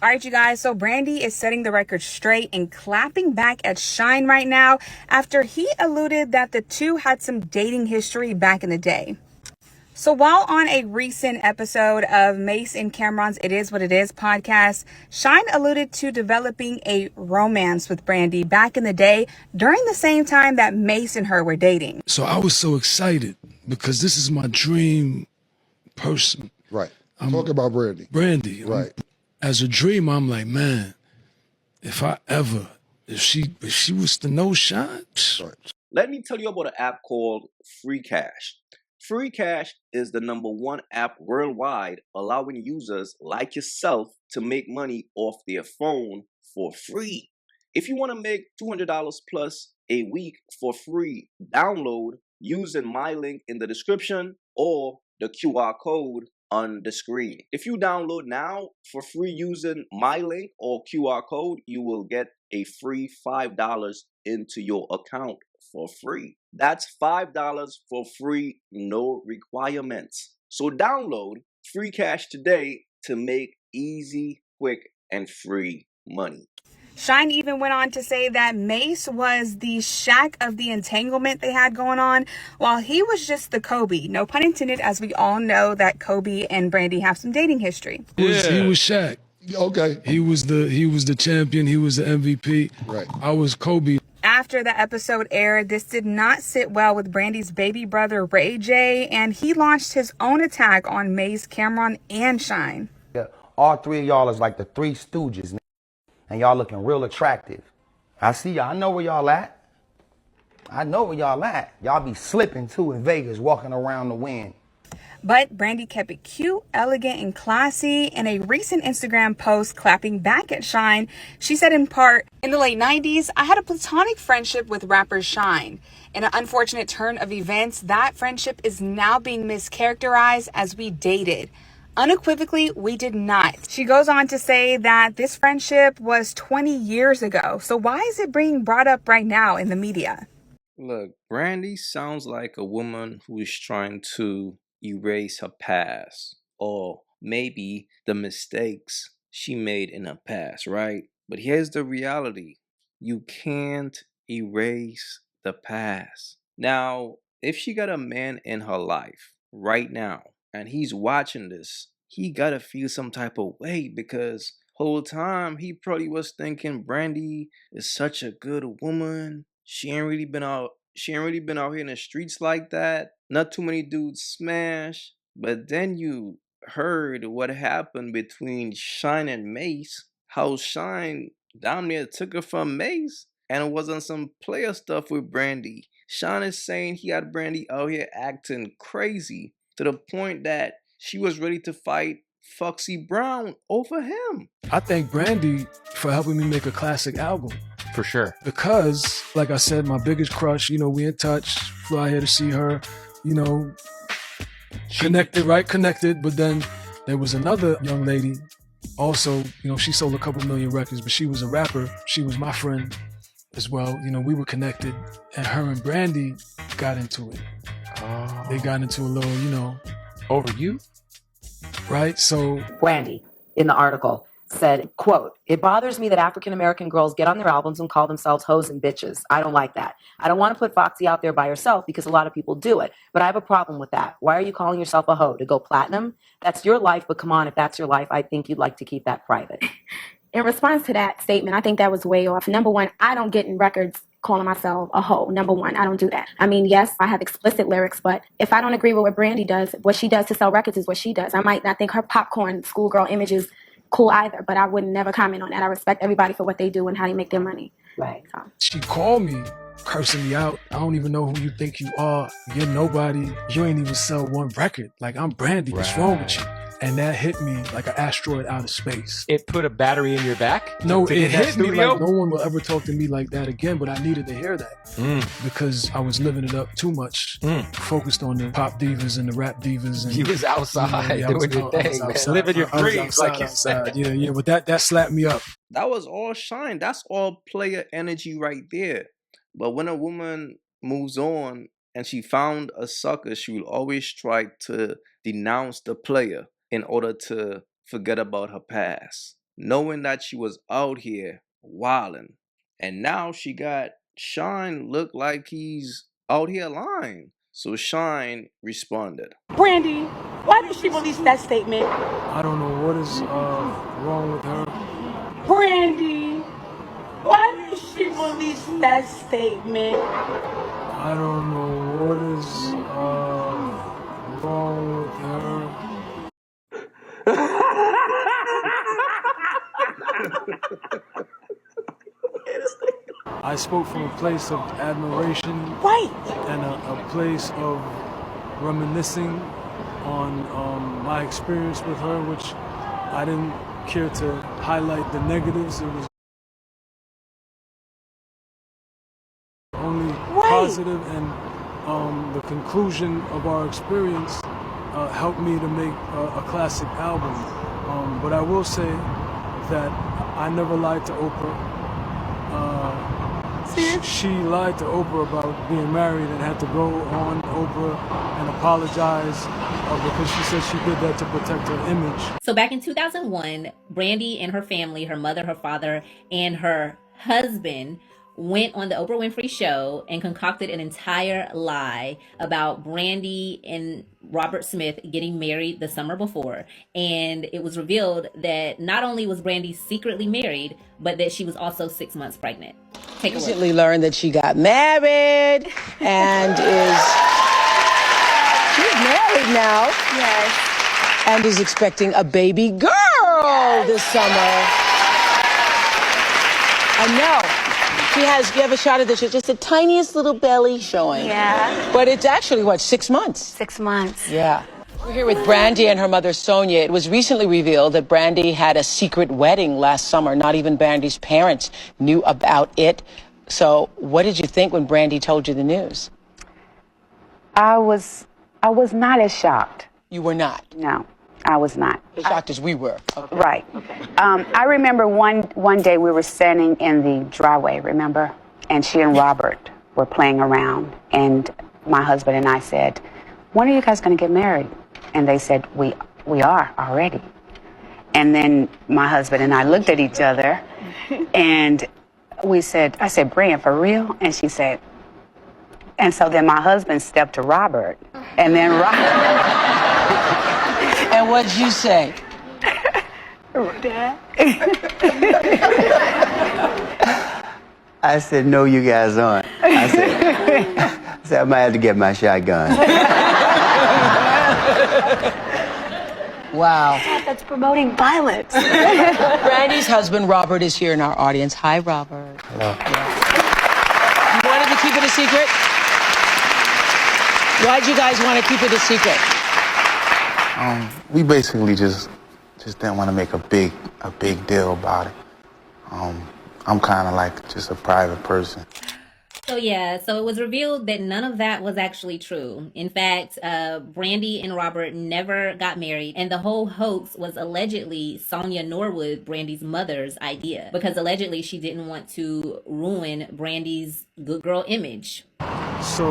All right, you guys. So Brandy is setting the record straight and clapping back at Shyne right now after he alluded that the two had some dating history back in the day. So while on a recent episode of Mace and Cameron's It Is What It Is podcast, Shyne alluded to developing a romance with Brandy back in the day during the same time that Mace and her were dating. So I was so excited because this is my dream person. Right. Talk about Brandy. Brandy. Right. As a dream, I'm like, man, if she was to know Shyne. Right. Let me tell you about an app called Free Cash. Free Cash is the #1 app worldwide, allowing users like yourself to make money off their phone for free. If you want to make $200 plus a week for free, download using my link in the description or the QR code on the screen. If you download now for free using my link or QR code, you will get a free $5 into your account for free. That's $5 for free, no requirements. So download Free Cash today to make easy, quick, and free money. Shyne even went on to say that Mace was the Shaq of the entanglement they had going on, while he was just the Kobe. No pun intended, as we all know that Kobe and Brandy have some dating history. He was Shaq. Okay. He was the champion. He was the MVP. Right. I was Kobe. After the episode aired, this did not sit well with Brandy's baby brother, Ray J, and he launched his own attack on Mace, Cameron, and Shyne. Yeah, all three of y'all is like the Three Stooges, and y'all looking real attractive. I see y'all. I know where y'all at. Y'all be slipping too in Vegas, walking around the wind. But Brandy kept it cute, elegant, and classy. In a recent Instagram post clapping back at Shyne, she said in part, "In the late 90s, I had a platonic friendship with rapper Shyne. In an unfortunate turn of events, that friendship is now being mischaracterized as we dated. Unequivocally, we did not." She goes on to say that this friendship was 20 years ago. So why is it being brought up right now in the media? Look, Brandy sounds like a woman who is trying to erase her past, or maybe the mistakes she made in her past, right? But here's the reality. You can't erase the past. Now, if she got a man in her life right now, and he's watching this, he gotta feel some type of way, because whole time he probably was thinking Brandy is such a good woman. She ain't really been out here in the streets like that. Not too many dudes smash. But then you heard what happened between Shyne and Mace. How Shyne damn near took her from Mace, and it wasn't some player stuff with Brandy. Shyne is saying he had Brandy out here acting crazy to the point that she was ready to fight Foxy Brown over him. I thank Brandy for helping me make a classic album. For sure. Because, like I said, my biggest crush, we in touch, fly here to see her, connected. But then there was another young lady, also, she sold a couple million records, but she was a rapper. She was my friend as well. We were connected, and her and Brandy got into it. Oh. They got into a little, Over you? Right? So Brandy, in the article, said, quote, "It bothers me that African-American girls get on their albums and call themselves hoes and bitches. I don't like that. I don't want to put Foxy out there by herself because a lot of people do it, but I have a problem with that. Why are you calling yourself a hoe? To go platinum? That's your life, but come on, if that's your life, I think you'd like to keep that private." In response to that statement, I think that was way off. Number one, I don't get in records calling myself a hoe. Number one, I don't do that. I mean, yes, I have explicit lyrics, but if I don't agree with what Brandy does, what she does to sell records is what she does. I might not think her popcorn schoolgirl image is cool either, but I would never comment on that. I respect everybody for what they do and how they make their money. Right. So. she called me, cursing me out. "I don't even know who you think you are. You're nobody. You ain't even sell one record. Like, I'm Brandy. What's wrong with you?" And that hit me like an asteroid out of space. It put a battery in your back? No, To be it in that hit me studio? like no one will ever talk to me like that again, but I needed to hear that because I was living it up too much, focused on the pop divas and the rap divas. And You was outside I was doing your out- I was thing, man. outside. Living your I was dreams, like you said. outside. Yeah, but that slapped me up. That was all Shyne. That's all player energy right there. But when a woman moves on and she found a sucker, she will always try to denounce the player in order to forget about her past. knowing that she was out here wilding. And now she got Shyne look like he's out here lying. So Shyne responded. Brandy, why did she release that statement? I don't know what is wrong with her. Brandy, why did she release that statement? I don't know what is wrong with her. I spoke from a place of admiration, Right. and a place of reminiscing on my experience with her, which I didn't care to highlight the negatives. It was only positive, and the conclusion of our experience helped me to make a classic album. But I will say that I never lied to Oprah. She lied to Oprah about being married and had to go on Oprah and apologize because she said she did that to protect her image. So back in 2001, Brandy and her family, her mother, her father, and her husband went on the Oprah Winfrey show and concocted an entire lie about Brandy and Robert Smith getting married the summer before. And it was revealed that not only was Brandy secretly married, but that she was also 6 months pregnant. Take a look. Recently learned that she got married and she's married now. Yes. And is expecting a baby girl this summer. I know. You have a shot of this, just the tiniest little belly showing. Yeah. But it's actually, what, 6 months? 6 months. Yeah. We're here with Brandy and her mother, Sonia. It was recently revealed that Brandy had a secret wedding last summer. Not even Brandy's parents knew about it. So what did you think when Brandy told you the news? I was not as shocked. You were not? No, I was not. As shocked as we were. Okay. Right. I remember one day we were standing in the driveway, remember? And she and Robert were playing around. And my husband and I said, when are you guys going to get married? And they said, we are already. And then my husband and I looked at each other and I said, Brian, for real? And she said, and so then my husband stepped to Robert. And then Robert. And what'd you say? Dad? I said, no, you guys aren't. I said, I might have to get my shotgun. Wow. That's promoting violence. Brandy's husband, Robert, is here in our audience. Hi, Robert. Hello. You wanted to keep it a secret? Why'd you guys want to keep it a secret? We basically just didn't want to make a big deal about it. I'm kind of like just a private person. So yeah, so it was revealed that none of that was actually true. In fact, Brandy and Robert never got married, and the whole hoax was allegedly Sonia Norwood, Brandy's mother's idea, because allegedly she didn't want to ruin Brandy's good girl image. So,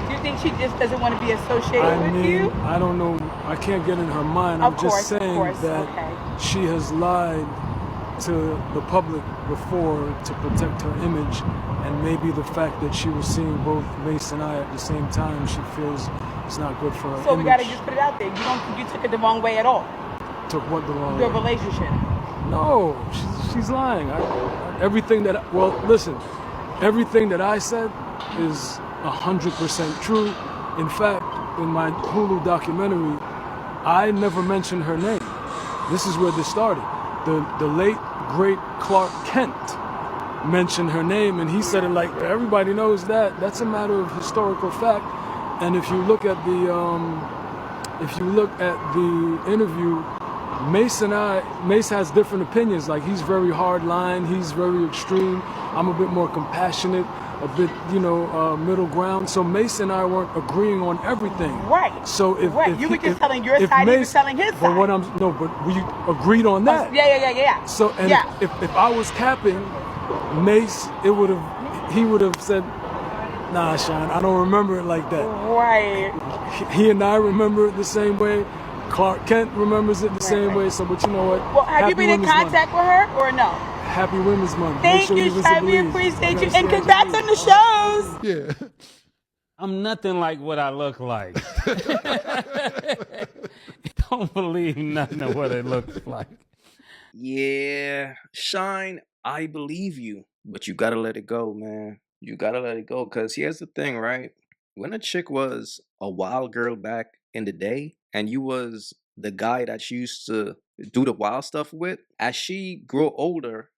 Do you think she just doesn't want to be associated with you? I don't know. I can't get in her mind. I'm just saying that she has lied to the public before to protect her image, and maybe the fact that she was seeing both Mace and I at the same time, she feels it's not good for her So image. we gotta just put it out there. You don't think you took it the wrong way at all? Took what the wrong Your way? relationship. No, she's lying. Everything that everything that I said is 100% true. In fact, in my Hulu documentary, I never mentioned her name. This is where this started. The late, great Clark Kent mentioned her name, and he said it like everybody knows that. That's a matter of historical fact. And if you look at the interview, Mace has different opinions. Like, he's very hard line, he's very extreme. I'm a bit more compassionate, a bit, middle ground. So Mace and I weren't agreeing on everything. Right. So if you were just telling your side, he was telling his side. But we agreed on that. Yeah. So if I was capping Mace, he would have said, nah, Shyne, I don't remember it like that. Right. He and I remember it the same way. Clark Kent remembers it the same way. So, but you know what? Well, have you Happy been in Women's contact with her or no? Happy Women's Month. Thank you, Shyne. We appreciate you. And congrats on the shows. Yeah. I'm nothing like what I look like. Don't believe nothing of what it looks like. Yeah, Shyne, I believe you, but you gotta let it go, man. You gotta let it go, cause here's the thing, right? When a chick was a wild girl back in the day, and you was the guy that she used to do the wild stuff with, as she grow older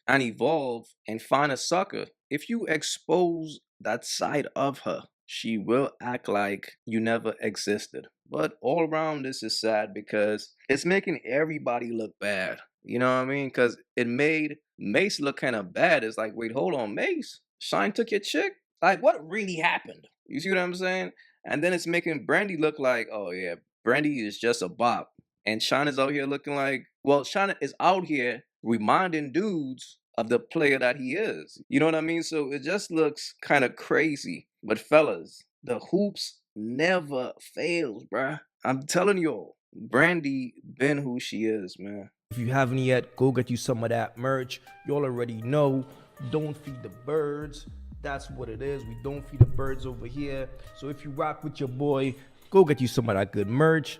and evolve and find a sucker, if you expose that side of her, she will act like you never existed. But all around, this is sad because it's making everybody look bad. You know what I mean? Because it made Mace look kind of bad. It's like, wait, hold on, Mace? Shyne took your chick? Like, what really happened? You see what I'm saying? And then it's making Brandy look like, oh yeah, Brandy is just a bop. And Shyne is out here looking like, well, Shyne is out here reminding dudes of the player that he is. You know what I mean? So it just looks kind of crazy. But fellas, the hoops never fails, bruh. I'm telling y'all, Brandy been who she is, man. If you haven't yet, go get you some of that merch. Y'all already know, don't feed the birds. That's what it is. We don't feed the birds over here. So if you rock with your boy, go get you some of that good merch.